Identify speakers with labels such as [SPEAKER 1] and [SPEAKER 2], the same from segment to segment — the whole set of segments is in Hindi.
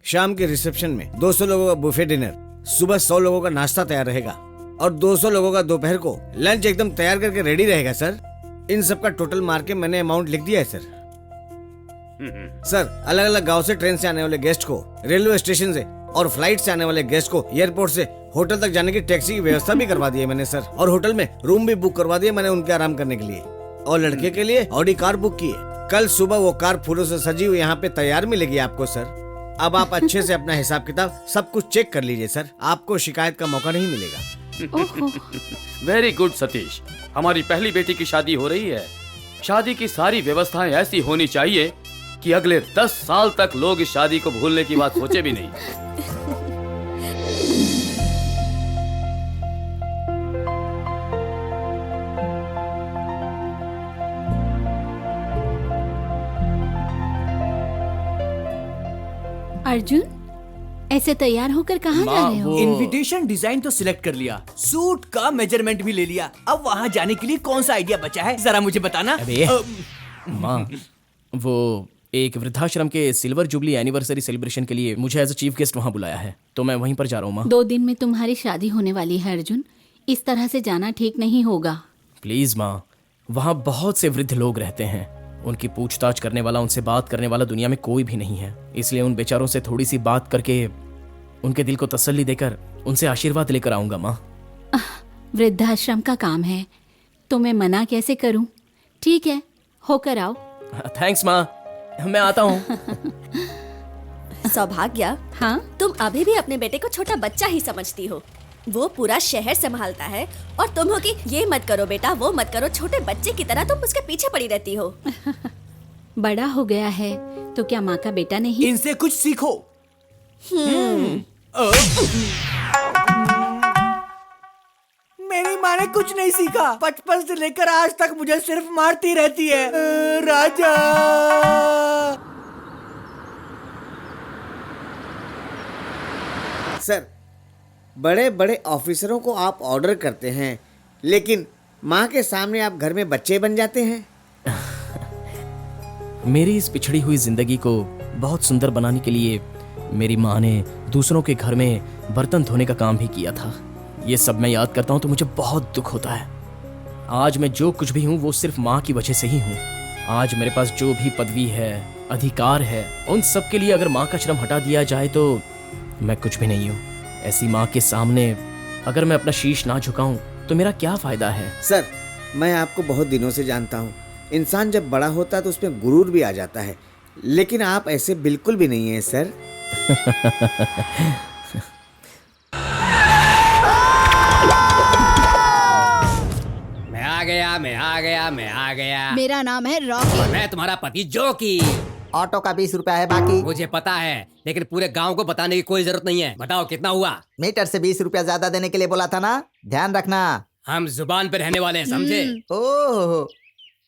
[SPEAKER 1] शाम के रिसेप्शन में 200 लोगों का बुफे डिनर, सुबह 100 लोगों का नाश्ता तैयार रहेगा और 200 लोगों का दोपहर को लंच एकदम तैयार करके रेडी रहेगा सर। इन सब का टोटल मार के मैंने अमाउंट लिख दिया है सर। सर अलग अलग गांव से ट्रेन से आने वाले गेस्ट को, रेलवे स्टेशन से और फ्लाइट से आने वाले गेस्ट को एयरपोर्ट से होटल तक जाने की टैक्सी की व्यवस्था भी करवा दी है मैंने सर। और होटल में रूम भी बुक करवा दिए मैंने उनके आराम करने के लिए। और लड़के के लिए ऑडी कार बुक की है। कल सुबह वो कार फूलों से सजी हुई यहाँ पे तैयार मिलेगी आपको सर। अब आप अच्छे से अपना हिसाब किताब सब कुछ चेक कर लीजिए सर, आपको शिकायत का मौका नहीं मिलेगा।
[SPEAKER 2] वेरी गुड सतीश, हमारी पहली बेटी की शादी हो रही है। शादी की सारी व्यवस्थाएं ऐसी होनी चाहिए कि अगले 10 साल तक लोग इस शादी को भूलने की बात सोचे भी नहीं।
[SPEAKER 3] अर्जुन, ऐसे तैयार होकर कहाँ जा रहे हो?
[SPEAKER 4] इनविटेशन डिजाइन तो सिलेक्ट कर लिया, सूट का मेजरमेंट भी ले लिया। अब वहाँ जाने के लिए कौन सा आइडिया बचा है, जरा मुझे बताना।
[SPEAKER 5] अबे माँ, वो एक वृद्धाश्रम के सिल्वर जुबली एनिवर्सरी सेलिब्रेशन के लिए मुझे एज अ चीफ गेस्ट वहाँ बुलाया है, तो मैं वहीं पर जा रहा हूँ माँ।
[SPEAKER 3] 2 दिन में तुम्हारी शादी होने वाली है अर्जुन, इस तरह से जाना ठीक नहीं होगा।
[SPEAKER 5] प्लीज माँ, वहाँ बहुत से वृद्ध लोग रहते हैं, उनकी पूछताछ करने वाला, उनसे बात करने वाला दुनिया में कोई भी नहीं है। इसलिए उन बेचारों से थोड़ी सी बात करके उनके दिल को तसल्ली देकर उनसे आशीर्वाद लेकर आऊंगा माँ।
[SPEAKER 3] वृद्धाश्रम का काम है तो मैं मना कैसे करूं? ठीक है, होकर आओ।
[SPEAKER 5] थैंक्स माँ, मैं आता हूँ।
[SPEAKER 6] सौभाग्य,
[SPEAKER 3] हाँ?
[SPEAKER 6] तुम अभी भी अपने बेटे को छोटा बच्चा ही समझती हो। वो पूरा शहर संभालता है और तुम हो कि ये मत करो बेटा, वो मत करो, छोटे बच्चे की तरह तुम उसके पीछे पड़ी रहती हो।
[SPEAKER 3] बड़ा हो गया है तो क्या माँ का बेटा नहीं?
[SPEAKER 4] इनसे कुछ सीखो। मेरी माँ ने कुछ नहीं सीखा, बचपन से लेकर आज तक मुझे सिर्फ मारती रहती है। राजा,
[SPEAKER 1] सर बड़े बड़े ऑफिसरों को आप ऑर्डर करते हैं, लेकिन माँ के सामने आप घर में बच्चे बन जाते हैं।
[SPEAKER 5] मेरी इस पिछड़ी हुई जिंदगी को बहुत सुंदर बनाने के लिए मेरी माँ ने दूसरों के घर में बर्तन धोने का काम भी किया था। ये सब मैं याद करता हूँ तो मुझे बहुत दुख होता है। आज मैं जो कुछ भी हूँ वो सिर्फ माँ की वजह से ही हूँ। आज मेरे पास जो भी पदवी है, अधिकार है, उन सब के लिए अगर माँ का श्रम हटा दिया जाए तो मैं कुछ भी नहीं हूँ। ऐसी माँ के सामने अगर मैं अपना शीश ना झुकाऊं तो मेरा क्या फायदा है?
[SPEAKER 1] सर मैं आपको बहुत दिनों से जानता हूँ, इंसान जब बड़ा होता है तो उसमें गुरूर भी आ जाता है, लेकिन आप ऐसे बिल्कुल भी नहीं हैं सर।
[SPEAKER 7] मैं आ गया।
[SPEAKER 8] मेरा नाम है रॉकी।
[SPEAKER 7] और मैं तुम्हारा पति जोकी।
[SPEAKER 9] ऑटो का 20 रुपया है बाकी।
[SPEAKER 7] मुझे पता है, लेकिन पूरे गांव को बताने की कोई जरूरत नहीं है। बताओ कितना हुआ?
[SPEAKER 9] मीटर से 20 रुपया ज्यादा देने के लिए बोला था ना, ध्यान रखना।
[SPEAKER 7] हम जुबान पे रहने वाले हैं, समझे?
[SPEAKER 9] ओह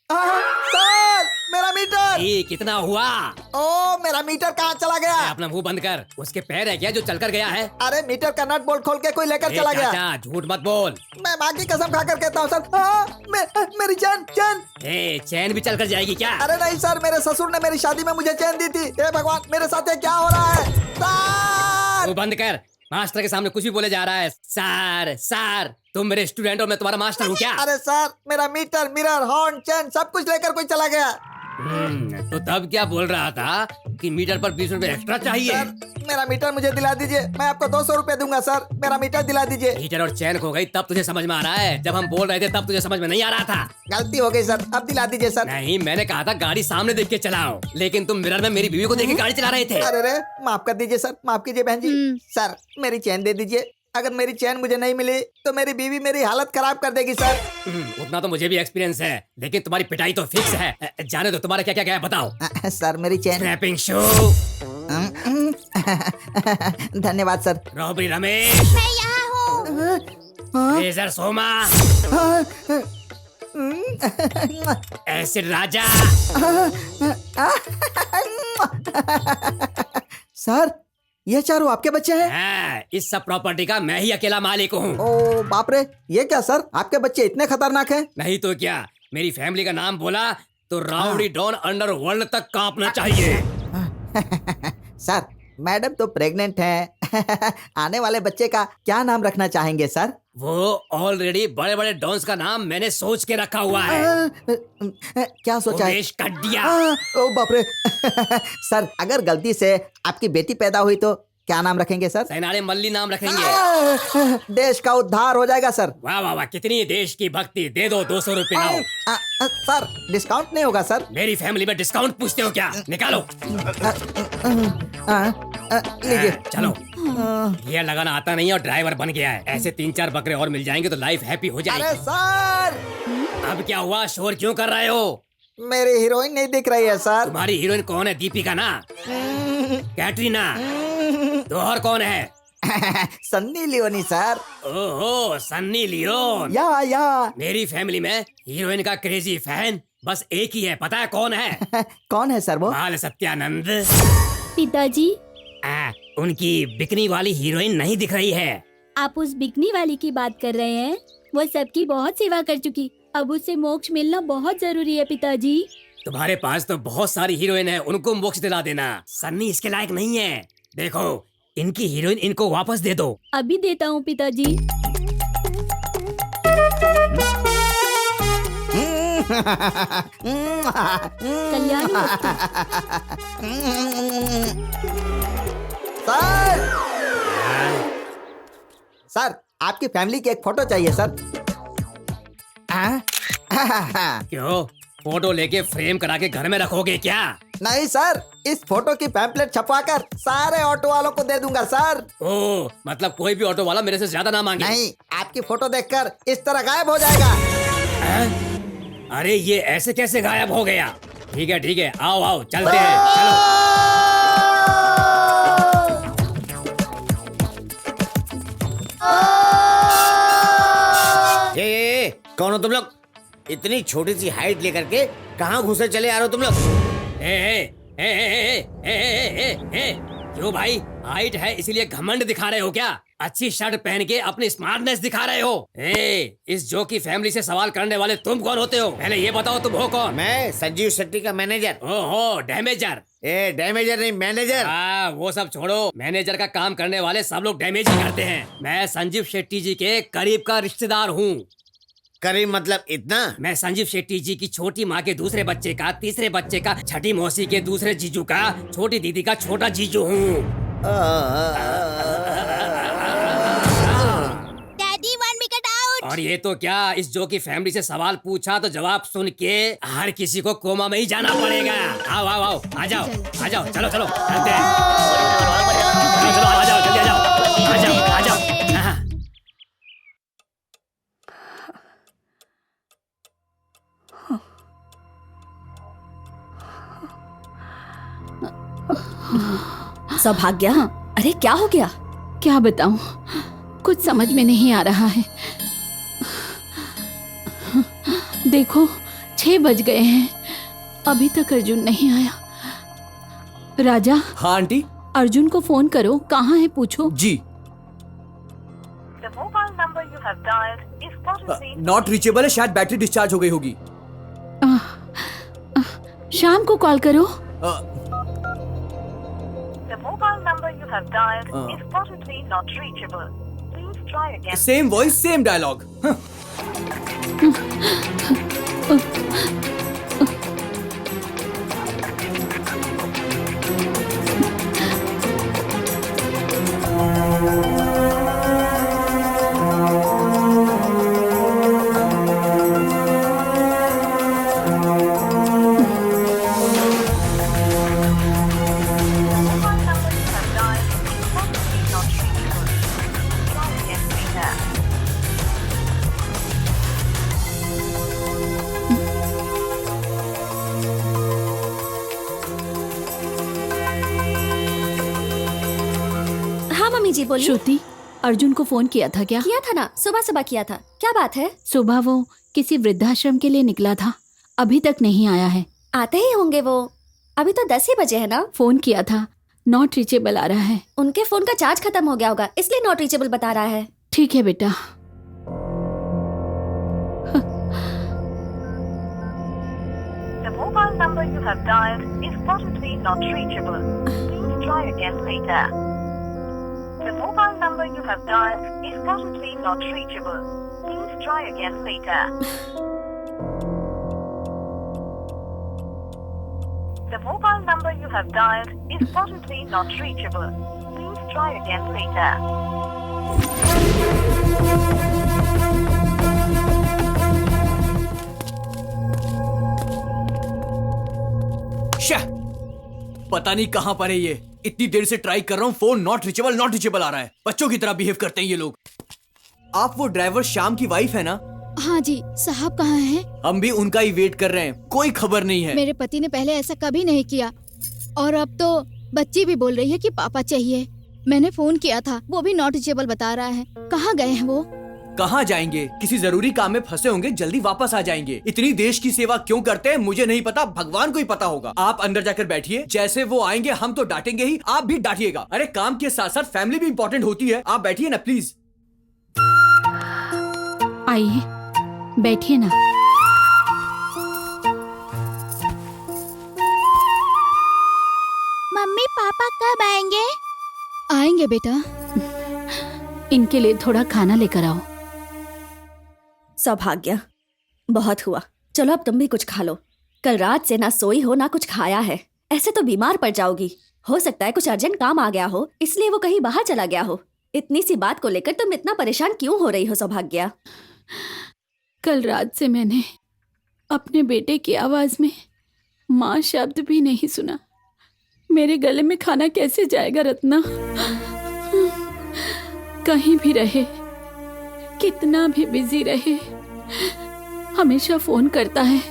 [SPEAKER 9] सर, मेरा मीटर।
[SPEAKER 7] कितना हुआ?
[SPEAKER 9] ओ मेरा मीटर कहाँ चला गया?
[SPEAKER 7] अपना मुंह बंद कर। उसके पैर है क्या जो चलकर गया है?
[SPEAKER 9] अरे मीटर का नट बोल्ट खोल के कोई लेकर चला गया।
[SPEAKER 7] चाचा झूठ मत बोल।
[SPEAKER 9] मैं माँ की कसम खाकर कहता हूँ सर। मेरी चैन
[SPEAKER 7] चैन भी चलकर जाएगी क्या?
[SPEAKER 9] अरे नहीं सर, मेरे ससुर ने मेरी शादी में मुझे चैन दी थी। हे भगवान, मेरे साथ ये क्या हो रहा है? सर
[SPEAKER 7] बंद कर, मास्टर के सामने कुछ भी बोले जा रहा है। सर तुम मेरे स्टूडेंट और मैं तुम्हारा मास्टर हूँ क्या?
[SPEAKER 9] अरे सर, मेरा मीटर, मिरर, हॉर्न, चैन सब कुछ लेकर कोई चला गया।
[SPEAKER 7] तो तब क्या बोल रहा था कि मीटर पर 20 रुपए एक्स्ट्रा चाहिए?
[SPEAKER 9] सर, मेरा मीटर मुझे दिला दीजिए, मैं आपको 200 रुपए दूंगा सर। मेरा मीटर दिला दीजिए।
[SPEAKER 7] मीटर और चैन खो गई तब तुझे समझ में आ रहा है? जब हम बोल रहे थे तब तुझे समझ में नहीं आ रहा था?
[SPEAKER 9] गलती हो गई सर, अब दिला दीजिए सर।
[SPEAKER 7] नहीं, मैंने कहा था गाड़ी सामने देख के चलाओ, लेकिन तुम मिरर में मेरी बीवी को देख के गाड़ी चला रहे थे।
[SPEAKER 9] अरे माफ कर दीजिए सर, माफ कीजिए बहन जी। सर मेरी चैन दे दीजिए, अगर मेरी चैन मुझे नहीं मिली तो मेरी बीवी मेरी हालत खराब कर देगी सर।
[SPEAKER 7] उतना तो मुझे भी एक्सपीरियंस है, लेकिन तुम्हारी पिटाई तो फिक्स है। जाने दो, तुम्हारा क्या क्या है बताओ।
[SPEAKER 9] सर मेरी चैन।
[SPEAKER 7] स्क्रैपिंग शू।
[SPEAKER 9] धन्यवाद सर।
[SPEAKER 7] रॉबरी रमेश।
[SPEAKER 8] मैं यहाँ हूँ।
[SPEAKER 7] लेजर सोमा। एसिड राजा।
[SPEAKER 9] सर ये चारों आपके बच्चे हैं?
[SPEAKER 7] हाँ, इस सब प्रॉपर्टी का मैं ही अकेला मालिक हूँ।
[SPEAKER 9] ओ बाप रे, ये क्या सर, आपके बच्चे इतने खतरनाक हैं?
[SPEAKER 7] नहीं तो क्या, मेरी फैमिली का नाम बोला तो राउडी डॉन अंडरवर्ल्ड तक कांपना चाहिए।
[SPEAKER 9] सर मैडम तो प्रेग्नेंट हैं। आने वाले बच्चे का क्या नाम रखना चाहेंगे सर?
[SPEAKER 7] वो ऑलरेडी बड़े बड़े डॉन्स का नाम मैंने सोच के रखा हुआ है।
[SPEAKER 9] क्या सोचा है?
[SPEAKER 7] उमेश कड्डिया।
[SPEAKER 9] ओ बाप रे। सर अगर गलती से आपकी बेटी पैदा हुई तो क्या नाम रखेंगे सर?
[SPEAKER 7] सैनाड़े मल्ली नाम रखेंगे।
[SPEAKER 9] देश का उद्धार हो जाएगा सर।
[SPEAKER 7] वाह वाह वाह, कितनी देश की भक्ति। दे दो 200 रुपए लाओ।
[SPEAKER 9] सर डिस्काउंट नहीं होगा सर?
[SPEAKER 7] मेरी फैमिली में डिस्काउंट पूछते हो क्या? निकालो।
[SPEAKER 9] लीजिए।
[SPEAKER 7] चलो। गियर लगाना आता नहीं है और ड्राइवर बन गया है। ऐसे 3-4 बकरे और मिल जाएंगे तो लाइफ हैप्पी हो
[SPEAKER 9] अरे
[SPEAKER 7] जाएगी।
[SPEAKER 9] सर
[SPEAKER 7] अब क्या हुआ? शोर क्यों कर रहे हो?
[SPEAKER 9] मेरी हीरोइन नहीं दिख रही है सर।
[SPEAKER 7] तुम्हारी हीरोइन कौन है? दीपिका ना? कैटरीना? तो और कौन है?
[SPEAKER 9] Sunny Leone sir.
[SPEAKER 7] ओहो, सन्नी लियोन।
[SPEAKER 9] या
[SPEAKER 7] मेरी फैमिली में हीरोइन का क्रेजी फैन बस एक ही है। पता है कौन है?
[SPEAKER 9] कौन है सर वो?
[SPEAKER 7] बाल सत्यानंद।
[SPEAKER 3] पिताजी,
[SPEAKER 7] उनकी बिकनी वाली हीरोइन नहीं दिख रही है।
[SPEAKER 3] आप उस बिकनी वाली की बात कर रहे हैं? वो सबकी बहुत सेवा कर चुकी, अब उससे मोक्ष मिलना बहुत जरूरी है पिताजी।
[SPEAKER 7] तुम्हारे पास तो बहुत सारी हीरोइन है, उनको मोक्ष दिला देना। सन्नी इसके लायक नहीं है। देखो, इनकी हीरोइन इनको वापस दे दो।
[SPEAKER 3] अभी देता हूँ पिताजी। कल्याणी वस्तु।
[SPEAKER 9] सर आपकी फैमिली की एक फोटो चाहिए सर।
[SPEAKER 7] क्यों? फोटो लेके फ्रेम करा के घर में रखोगे क्या?
[SPEAKER 9] नहीं सर, इस फोटो की पैम्पलेट छपवाकर सारे ऑटो वालों को दे दूंगा सर।
[SPEAKER 7] ओ, मतलब कोई भी ऑटो वाला मेरे से ज्यादा ना मांगे?
[SPEAKER 9] नहीं, आपकी फोटो देखकर इस तरह गायब हो जाएगा।
[SPEAKER 7] अरे ये ऐसे कैसे गायब हो गया? ठीक है, आओ आओ चलते हैं। चलो।
[SPEAKER 1] कौन हो तुम लोग? इतनी छोटी सी हाइट लेकर के कहाँ घुसे चले आ रहे हो तुम लोग?
[SPEAKER 7] क्यों भाई, हाइट है इसीलिए घमंड दिखा रहे हो क्या? अच्छी शर्ट पहन के अपनी स्मार्टनेस दिखा रहे हो। इस जो की फैमिली से सवाल करने वाले तुम कौन होते हो? पहले ये बताओ तुम हो कौन?
[SPEAKER 1] मैं संजीव शेट्टी का मैनेजर।
[SPEAKER 7] ओहो, डैमेजर।
[SPEAKER 1] डैमेजर नहीं, मैनेजर।
[SPEAKER 7] वो सब छोड़ो, मैनेजर का काम करने वाले सब लोग डैमेज ही करते हैं। मैं संजीव शेट्टी जी के करीब का रिश्तेदार हूँ।
[SPEAKER 1] करीब मतलब इतना?
[SPEAKER 7] मैं संजीव शेट्टी जी की छोटी माँ के दूसरे बच्चे का, तीसरे बच्चे का, छठी मौसी के दूसरे जीजू का, छोटी दीदी का छोटा जीजू हूँ।
[SPEAKER 8] Daddy one wicket out.
[SPEAKER 7] और ये तो क्या, इस जो की फैमिली से सवाल पूछा तो जवाब सुन के हर किसी को कोमा में ही जाना पड़ेगा। आओ आओ आओ, आ जाओ, चलो चलो चलते हैं। चलो आ जाओ, जल्दी आ जाओ।
[SPEAKER 6] सौभाग्य, अरे क्या हो गया?
[SPEAKER 3] क्या बताऊं, कुछ समझ में नहीं आ रहा है। देखो 6 बज गए हैं, अभी तक अर्जुन नहीं आया। राजा।
[SPEAKER 4] हाँ आंटी।
[SPEAKER 3] अर्जुन को फोन करो, कहाँ है पूछो।
[SPEAKER 4] जी। नॉट रीचेबल है, शायद बैटरी डिस्चार्ज हो गई होगी।
[SPEAKER 3] शाम को कॉल करो।
[SPEAKER 4] Same voice same dialogue.
[SPEAKER 6] जी बोलिए।
[SPEAKER 3] श्रुति, अर्जुन को फोन किया था क्या?
[SPEAKER 6] किया था ना, सुबह किया था। क्या बात है?
[SPEAKER 3] सुबह वो किसी वृद्धाश्रम के लिए निकला था, अभी तक नहीं आया है।
[SPEAKER 6] आते ही होंगे वो, अभी तो 10 ही बजे है ना।
[SPEAKER 3] फोन किया था, नॉट रीचेबल आ रहा है।
[SPEAKER 6] उनके फोन का चार्ज खत्म हो गया होगा, इसलिए नॉट रीचेबल बता रहा है।
[SPEAKER 3] ठीक है बेटा।
[SPEAKER 10] The mobile number you have dialed is currently not reachable. Please try again later. The mobile number you have dialed is currently not reachable. Please try again later. The mobile number you have dialed is currently not reachable. Please try again later.
[SPEAKER 4] शा! पता नहीं कहां पर है ये। इतनी देर से ट्राई कर रहा हूँ, फोन नॉट रिचेबल आ रहा है। बच्चों की तरह बिहेव करते हैं ये लोग। आप वो ड्राइवर श्याम की वाइफ है ना?
[SPEAKER 8] हाँ जी, साहब कहाँ हैं?
[SPEAKER 4] हम भी उनका ही वेट कर रहे हैं, कोई खबर नहीं है।
[SPEAKER 8] मेरे पति ने पहले ऐसा कभी नहीं किया और अब तो बच्ची भी बोल रही है कि पापा चाहिए। मैंने फोन किया था, वो भी नॉट रिचेबल बता रहा है। कहाँ गए हैं वो?
[SPEAKER 4] कहाँ जाएंगे? किसी जरूरी काम में फंसे होंगे, जल्दी वापस आ जाएंगे। इतनी देश की सेवा क्यों करते हैं मुझे नहीं पता, भगवान को ही पता होगा। आप अंदर जाकर बैठिए, जैसे वो आएंगे हम तो डांटेंगे ही, आप भी डांटिएगा। अरे काम के साथ साथ फैमिली भी इम्पोर्टेंट होती है। आप बैठिए ना प्लीज।
[SPEAKER 3] आइए, बैठिए ना।
[SPEAKER 8] मम्मी पापा कब आएंगे? आएंगे बेटा।
[SPEAKER 3] इनके लिए थोड़ा खाना लेकर आओ।
[SPEAKER 6] सौभाग्य, बहुत हुआ। चलो अब तुम भी कुछ खा लो। कल रात से ना सोई हो ना कुछ खाया है, ऐसे तो बीमार पड़ जाओगी। हो सकता है कुछ अर्जेंट काम आ गया हो, इसलिए वो कहीं बाहर चला गया हो। इतनी सी बात को लेकर तुम इतना परेशान क्यों हो रही हो सौभाग्य?
[SPEAKER 3] कल रात से मैंने अपने बेटे की आवाज में माँ शब्द भी नहीं सुना। मेरे गले में खाना कैसे जाएगा रत्ना? कहीं भी रहे, कितना भी बिजी रहे, हमेशा फोन करता है,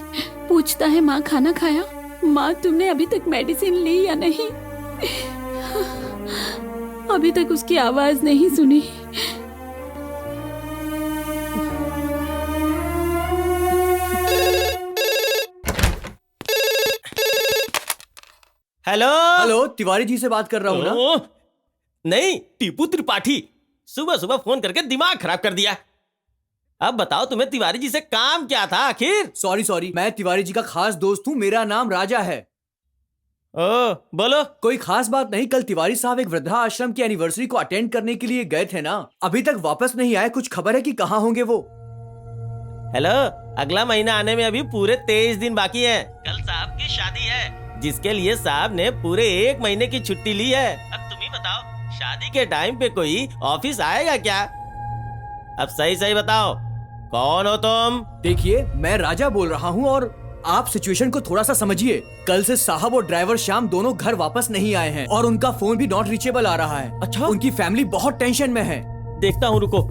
[SPEAKER 3] पूछता है माँ खाना खाया? माँ तुमने अभी तक मेडिसिन ली या नहीं? अभी तक उसकी आवाज नहीं सुनी।
[SPEAKER 11] हेलो
[SPEAKER 4] हेलो, तिवारी जी से बात कर रहा हूँ ना?
[SPEAKER 11] नहीं, टीपू त्रिपाठी। सुबह सुबह फोन करके दिमाग खराब कर दिया। अब बताओ तुम्हें तिवारी जी से काम क्या था आखिर?
[SPEAKER 4] सॉरी, मैं तिवारी जी का खास दोस्त हूँ, मेरा नाम राजा है।
[SPEAKER 11] ओ, बोलो।
[SPEAKER 4] कोई खास बात नहीं, कल तिवारी साहब एक वृद्धा आश्रम की एनिवर्सरी को अटेंड करने के लिए गए थे ना, अभी तक वापस नहीं आए। कुछ खबर है कि कहाँ होंगे वो?
[SPEAKER 11] हेलो, अगला महीना आने में अभी पूरे 23 दिन बाकी हैं। कल साहब की शादी है, जिसके लिए साहब ने पूरे 1 महीने की छुट्टी ली है। अब तुम ही बताओ, शादी के टाइम पे कोई ऑफिस आएगा क्या? अब सही सही बताओ, कौन हो तुम?
[SPEAKER 4] देखिए, मैं राजा बोल रहा हूँ और आप सिचुएशन को थोड़ा सा समझिए। कल से साहब और ड्राइवर श्याम दोनों घर वापस नहीं आए हैं और उनका फोन भी नॉट रीचेबल आ रहा है।
[SPEAKER 11] अच्छा?
[SPEAKER 4] उनकी फैमिली बहुत टेंशन में है।
[SPEAKER 11] देखता हूँ, रुको।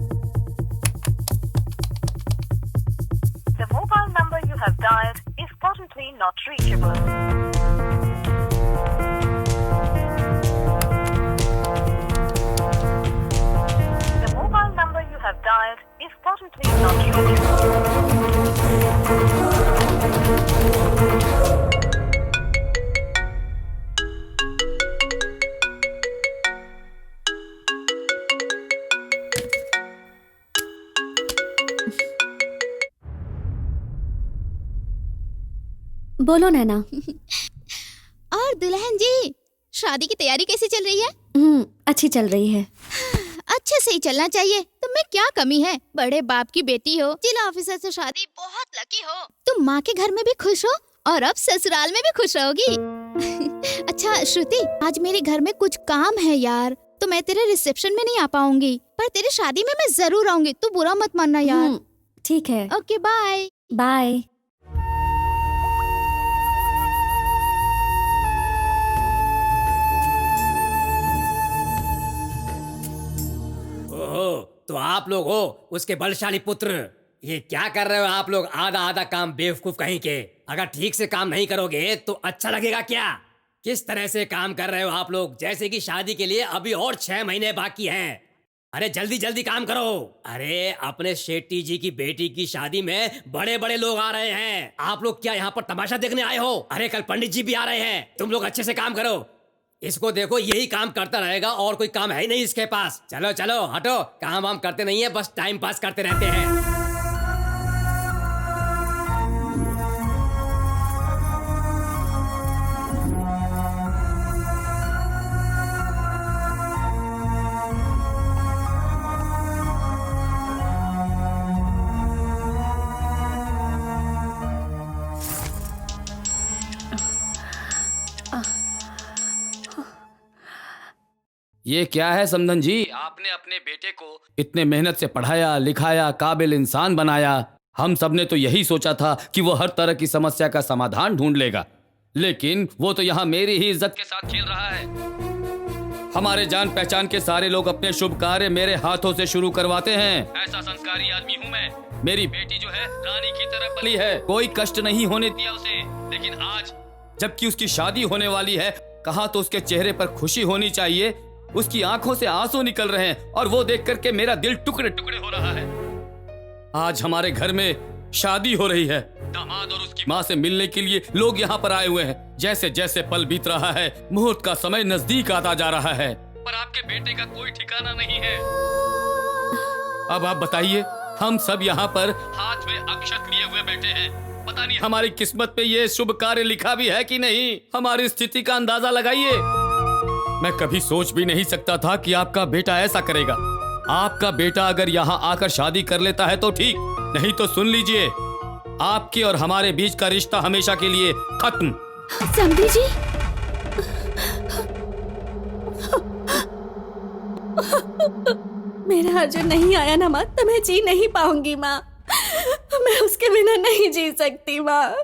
[SPEAKER 10] The mobile number you have dialed is currently not reachable. The mobile number you have dialed is currently not reachable.
[SPEAKER 6] बोलो नैना।
[SPEAKER 8] और दुल्हन जी, शादी की तैयारी कैसी चल रही है?
[SPEAKER 6] अच्छी चल रही है।
[SPEAKER 8] अच्छे से ही चलना चाहिए। तुम में क्या कमी है? बड़े बाप की बेटी हो, जिला ऑफिसर से शादी, बहुत लकी हो। तुम माँ के घर में भी खुश हो और अब ससुराल में भी खुश रहोगी। अच्छा श्रुति, आज मेरे घर में कुछ काम है यार, तो मैं तेरे रिसेप्शन में नहीं आ पाऊंगी, पर तेरी शादी में मैं जरूर आऊंगी। तू बुरा मत मानना यार।
[SPEAKER 6] ठीक है।
[SPEAKER 8] Okay, bye
[SPEAKER 6] bye.
[SPEAKER 7] ओहो, तो आप लोग हो उसके बलशाली पुत्र। ये क्या कर रहे हो आप लोग? आधा आधा काम, बेवकूफ कहीं के। अगर ठीक से काम नहीं करोगे तो अच्छा लगेगा क्या? किस तरह से काम कर रहे हो आप लोग? जैसे कि शादी के लिए अभी और 6 महीने बाकी हैं। अरे जल्दी जल्दी काम करो। अरे अपने शेट्टी जी की बेटी की शादी में बड़े बड़े लोग आ रहे हैं। आप लोग क्या यहाँ पर तमाशा देखने आए हो? अरे कल पंडित जी भी आ रहे हैं। तुम लोग अच्छे से काम करो। इसको देखो, यही काम करता रहेगा और कोई काम है ही नहीं इसके पास। चलो चलो हटो, काम वाम करते नहीं है, बस टाइम पास करते रहते हैं।
[SPEAKER 2] ये क्या है समधन जी, आपने अपने बेटे को इतने मेहनत से पढ़ाया लिखाया, काबिल इंसान बनाया। हम सब ने तो यही सोचा था कि वो हर तरह की समस्या का समाधान ढूंढ लेगा, लेकिन वो तो यहाँ मेरी ही इज्जत के साथ खेल रहा है। हमारे जान पहचान के सारे लोग अपने शुभ कार्य मेरे हाथों से शुरू करवाते हैं। ऐसा संस्कारी आदमी हूँ मैं। मेरी बेटी जो है रानी की तरह पली है, कोई कष्ट नहीं होने दिया उसे। लेकिन आज जबकि उसकी शादी होने वाली है, कहा तो उसके चेहरे पर खुशी होनी चाहिए, उसकी आंखों से आंसू निकल रहे हैं और वो देख करके मेरा दिल टुकड़े टुकड़े हो रहा है। आज हमारे घर में शादी हो रही है। दामाद और उसकी माँ से मिलने के लिए लोग यहाँ पर आए हुए हैं। जैसे जैसे पल बीत रहा है, मुहूर्त का समय नजदीक आता जा रहा है, पर आपके बेटे का कोई ठिकाना नहीं है। अब आप बताइए, हम सब यहाँ पर हाथ में अक्षत लिए हुए बैठे हैं। पता नहीं हमारी किस्मत पे ये शुभ कार्य लिखा भी है कि नहीं। हमारी स्थिति का अंदाजा लगाइए। मैं कभी सोच भी नहीं सकता था कि आपका बेटा ऐसा करेगा। आपका बेटा अगर यहाँ आकर शादी कर लेता है तो ठीक, नहीं तो सुन लीजिए, आपके और हमारे बीच का रिश्ता हमेशा के लिए खत्म।
[SPEAKER 6] समधी जी, मेरा अर्जुन नहीं आया ना माँ, तो मैं जी नहीं पाऊंगी माँ। मैं उसके बिना नहीं जी सकती माँ।